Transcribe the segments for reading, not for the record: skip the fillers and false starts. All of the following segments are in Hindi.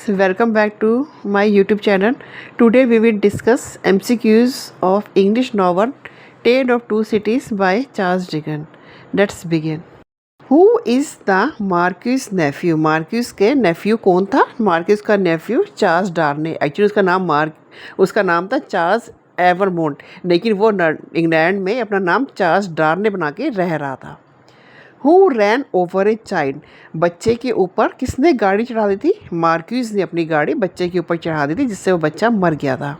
welcome back to my YouTube channel. Today we will discuss MCQs of English novel Tale of Two Cities by Charles Dickens. Let's begin. Who is the Marquis nephew? Marquis के nephew कौन था? Marquis का nephew चार्ल्स डार्ने. एक्चुअली उसका नाम था चार्ल्स एवरमोंट, लेकिन वो इंग्लैंड में अपना नाम चार्ल्स डार्ने बना के रह रहा था. Who rain over a child? बच्चे के ऊपर किसने गाड़ी चढ़ा दी थी? मार्क्यूज ने अपनी गाड़ी बच्चे के ऊपर चढ़ा दी थी, जिससे वो बच्चा मर गया था.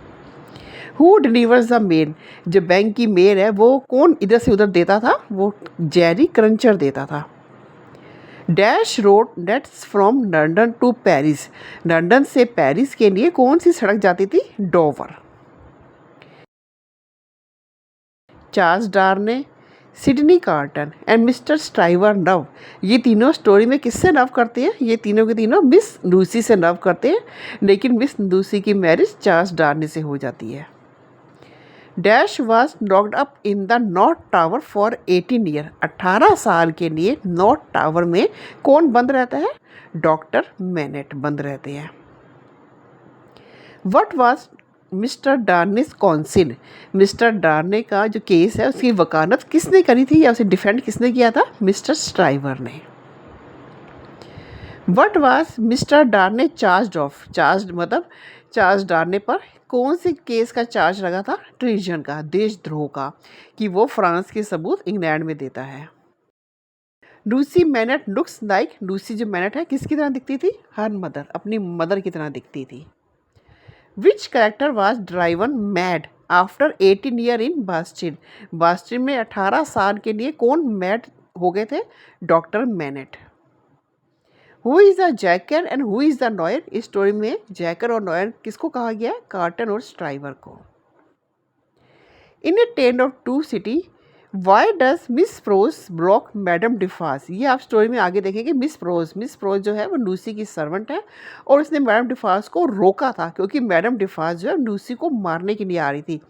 Who delivers the mail? जो बैंक की मेल है वो कौन इधर से उधर देता था? वो जेरी क्रंचर देता था. Dash road dates from London to Paris? London से पेरिस के लिए कौन सी सड़क जाती थी? Dover. Charles Darnay, Sydney Carton and Mister Stryver love. ये तीनों स्टोरी में किससे लव करते हैं? ये तीनों के तीनों मिस लूसी से लव करते हैं, लेकिन मिस लूसी की मैरिज चार्ल्स डार्ने से हो जाती है. Dash was locked up in the north tower for 18 year. 18 साल के लिए नॉर्थ टावर में कौन बंद रहता है? डॉक्टर मैनेट बंद रहते हैं. What was Mister Darnay's counsel? Mister Darnay का जो केस है उसकी वकालत किसने करी थी या उसे डिफेंड किसने किया था? मिस्टर स्ट्राइवर ने. What was Mister Darnay charge of? Charge मतलब चार्ज डार्ने पर कौन से केस का चार्ज लगा था? ट्रीजन का, देशद्रोह का, कि वो फ्रांस के सबूत इंग्लैंड में देता है. Lucy MANET looks like? Lucy जो मैनेट है किसकी तरह दिखती थी? हर मदर, अपनी मदर की तरह दिखती थी. Which character was driven mad after 18 year in Boston? Boston में 18 साल के लिए कौन मैड हो गए थे? Doctor Manette. Who is the Jacques and who is the noir? इस स्टोरी में जैकर और नॉयर किसको कहा गया है? कार्टन और स्ट्राइवर को. In a tale of two city why does Miss Pross block Madame Defarge? ये आप स्टोरी में आगे देखेंगे. मिस प्रोज जो है वो लूसी की सर्वेंट है और उसने मैडम डिफास को रोका था क्योंकि मैडम डिफास जो है लूसी को मारने के लिए आ रही थी.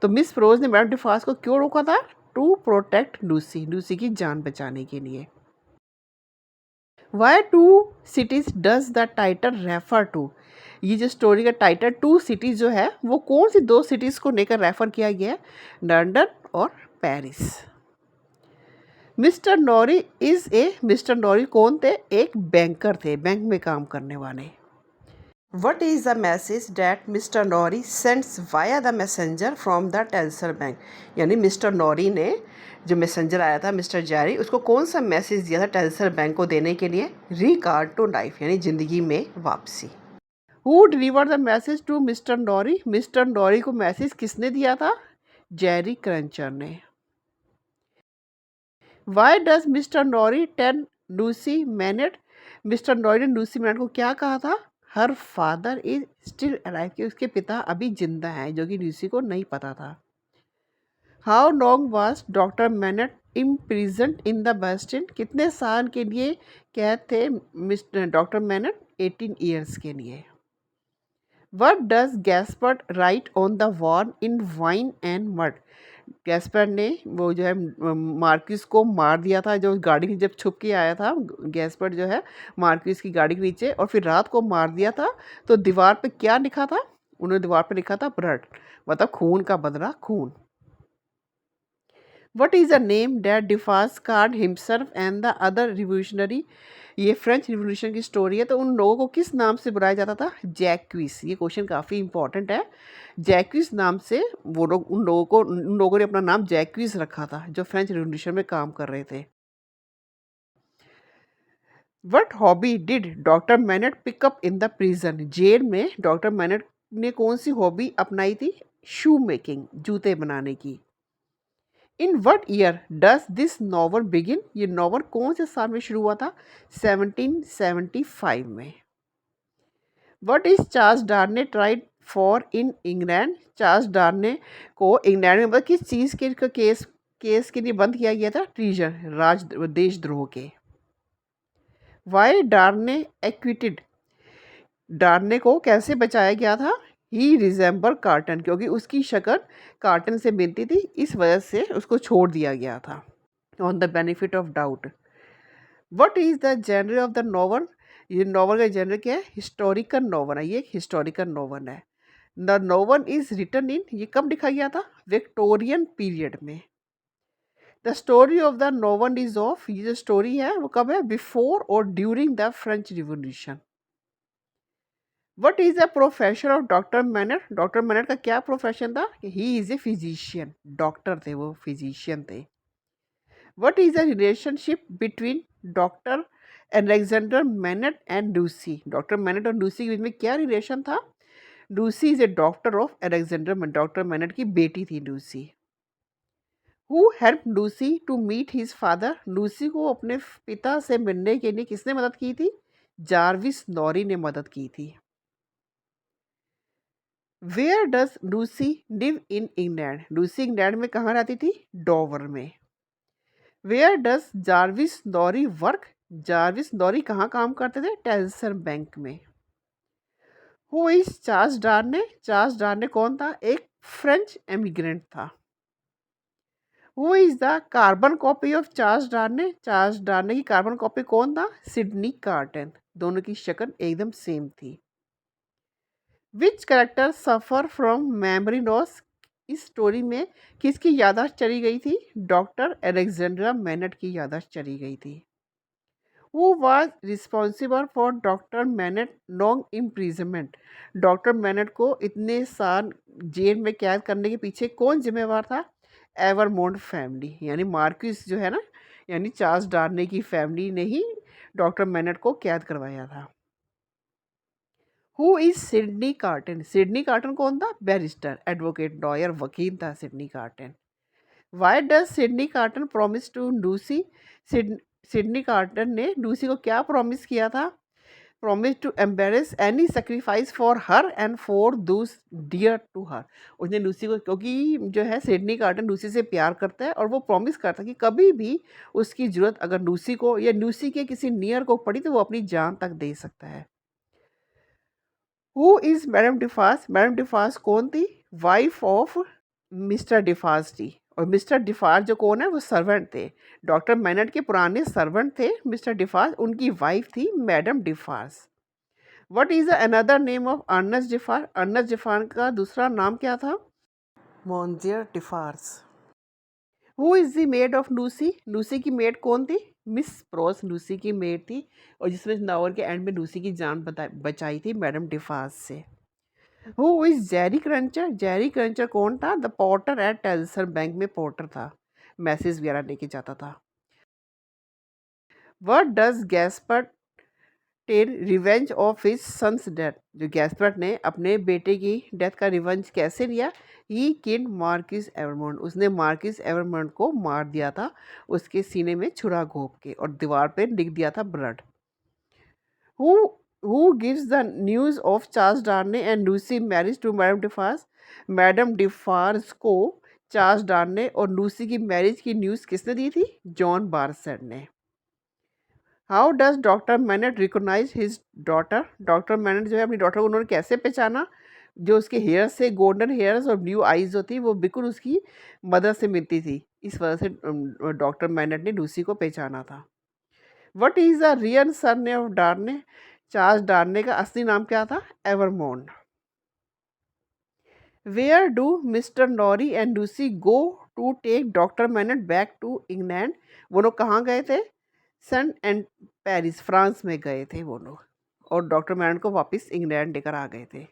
तो मिस प्रोज ने मैडम डिफास को क्यों रोका था? टू प्रोटेक्ट लूसी की जान बचाने के लिए. Why two cities does the title refer to? ये जो स्टोरी का टाइटल टू सिटीज जो है वो कौन सी दो सिटीज़ को लेकर रेफर किया गया है? लंदन और पेरिस. मिस्टर नॉरी कौन थे? एक बैंकर थे, बैंक में काम करने वाले. What is the message that mister नॉरी sends via the messenger from the tensor bank? यानी मिस्टर नॉरी ने जो मैसेंजर आया था मिस्टर जैरी, उसको कौन सा मैसेज दिया था टेंसर बैंक को देने के लिए? रिकार्ड टू लाइफ, यानी ज़िंदगी में वापसी. Who deliver the message to Mister Lorry? Mister Lorry को मैसेज किसने दिया था? जेरी क्रंचर ने. Why does Mister Lorry tell Lucie Manette? Mister Lorry ने लूसी मैनेट को क्या कहा था? Her father is still alive, कि उसके पिता अभी जिंदा हैं, जो कि लूसी को नहीं पता था. How long was doctor Manette imprison in the Bastille? कितने साल के लिए कैद थे मिस्टर डॉक्टर मैनेट? 18 ईयर्स के लिए. What does Gaspard right on the wall in wine and mud? Gaspard ने वो जो है मार्क्यूस को मार दिया था, जो गाड़ी की जब छुप के आया था गैस्पर्ड जो है मार्क्यूस की गाड़ी के नीचे, और फिर रात को मार दिया था. तो दीवार पे क्या लिखा था? उन्होंने दीवार पे लिखा था ब्लड, मतलब खून का बदला खून. What is the name that Defarge card himself and the other revolutionary? ये फ्रेंच रिवोल्यूशन की स्टोरी है, तो उन लोगों को किस नाम से बुलाया जाता था? जैक्विस. ये क्वेश्चन काफ़ी इंपॉर्टेंट है. जैक्विस नाम से वो लोग उन लोगों ने अपना नाम जैक्विस रखा था जो फ्रेंच रिवोल्यूशन में काम कर रहे थे. What hobby did doctor Manette pickup in the prison? Jail में डॉक्टर मैनेट ने कौन सी हॉबी अपनाई थी? शू मेकिंग, जूते बनाने की. In what year does this novel begin? ये नॉवल कौन से साल में शुरू हुआ था? 1775 में. What is Charles Darnay tried for in England? Charles Darnay को इंग्लैंड में मतलब किस चीज़ के केस के लिए बंद किया गया था? ट्रीजन, देशद्रोह के. Y डार्ने acquitted? डार्ने को कैसे बचाया गया था? ही रिजेंबल कार्टन, क्योंकि उसकी शक्ल कार्टन से मिलती थी, इस वजह से उसको छोड़ दिया गया था. On the benefit of doubt. What is the genre of the novel? ये नॉवल का जेनर क्या है? हिस्टोरिकल नॉवल है, ये एक हिस्टोरिकल नॉवल है। The novel is written in, ये कब लिखा गया था? विक्टोरियन पीरियड में। The story of the novel is of, ये जो स्टोरी है वो कब है? बिफोर और during the French revolution. What is the profession of doctor manner? Doctor Manette का क्या प्रोफेशन था? He is a physician, doctor थे वो, फिजिशियन थे। What is the relationship between doctor Alexander Manette and Lucie? Doctor Manette और लूसी के बीच में क्या रिलेशन था? Lucie is a doctor of Alexander Manette, doctor Manette की बेटी थी Lucie. Who help Lucie to meet his father? लूसी को अपने पिता से मिलने के लिए किसने मदद की थी? जार्विस नॉरी ने मदद की थी। Where does Lucie live in England? Lucie England में कहाँ रहती थी? डोवर में। Where does Jarvis Lorry work? Jarvis Lorry कहाँ काम करते थे? टेल्सर बैंक में। Who is Charles Darnay? Charles Darnay कौन था? एक फ्रेंच एमिग्रेंट था। Who is the carbon copy of Charles Darnay? Charles Darnay की कार्बन कॉपी कौन था? Sydney Carton. दोनों की शक्ल एकदम सेम थी। Which character suffer from memory loss? इस स्टोरी में किसकी याददाश्त चली गई थी? डॉक्टर अलेक्जेंड्रा मैनट की याददाश्त चली गई थी। Who was responsible for doctor Manette long imprisonment? Doctor Manette को इतने साल जेल में कैद करने के पीछे कौन जिम्मेवार था? एवरमोंट फैमिली, यानी मार्क्यूस जो है ना, यानी चार्ल्स डार्ने की फैमिली ने ही डॉक्टर मैनट को कैद करवाया था। Who is Sydney Carton? Sydney Carton कौन था? बैरिस्टर, एडवोकेट, लॉयर, वकील था Sydney Carton. Why does Sydney Carton promise to Lucy? Sydney Carton ने लूसी को क्या प्रॉमिस किया था? Promise to embrace any sacrifice for her and for those dear to her. उसने लूसी को, क्योंकि जो है सिडनी कार्टन लूसी से प्यार करता है और वो प्रॉमिस करता है कि कभी भी उसकी ज़रूरत अगर लूसी को या लूसी के किसी नियर को पड़ी तो वो अपनी जान तक दे सकता है। Who is Madame Defarge? Madame Defarge कौन थी? वाइफ ऑफ मिस्टर डिफास थी। और मिस्टर डिफास जो कौन है? वो सर्वेंट थे, डॉक्टर मैनट के पुराने सर्वेंट थे मिस्टर डिफास, उनकी वाइफ थी Madame Defarge. What is another name of Ernest Defarge? Ernest Defarge का दूसरा नाम क्या था? Monsieur Defarge. Who is the maid of Lucie? Lucie की मेड कौन थी? मिस प्रोस लूसी की मेड थी, और जिसने नॉवल के एंड में लूसी की जान बचाई थी मैडम डिफास से। Who is Jerry Cruncher? Jerry Cruncher कौन था? The porter at Tellson's bank में पॉटर था, मैसेज वगैरह लेके जाता था। What does Gaspard tell revenge of his son's death? जो गैस्पर्ट ने अपने बेटे की डेथ का रिवेंज कैसे लिया? ही किल्ड मार्किस एवरमोंट, उसने मार्किस एवरमोंट को मार दिया था, उसके सीने में छुरा घोंप के, और दीवार पे लिख दिया था blood. Who who gives the news of Charles Darnay and Lucie marriage to Madame Defarge? Madame Defarge को चार्ल्स डार्ने और लूसी की मैरिज की न्यूज़ किसने दी थी? जॉन बारसेट ने। How does doctor Manette recognize his daughter? Doctor Manette जो है अपनी डॉटर को उन्होंने कैसे पहचाना? जो उसके हेयर से गोल्डन हेयर्स और ब्लू आईज जो थी वो बिल्कुल उसकी मदर से मिलती थी, इस वजह से डॉक्टर मैनट ने लूसी को पहचाना था। What is the real surname of Darnay? Charles Darnay का असली नाम क्या था? Evremonde. Where do Mister Lorry and Lucie go to take doctor Manette back to England? वो लोग कहाँ गए थे? सन एंड पेरिस, फ्रांस में गए थे वो लोग, और डॉक्टर मैनट को वापस इंग्लैंड लेकर आ गए थे।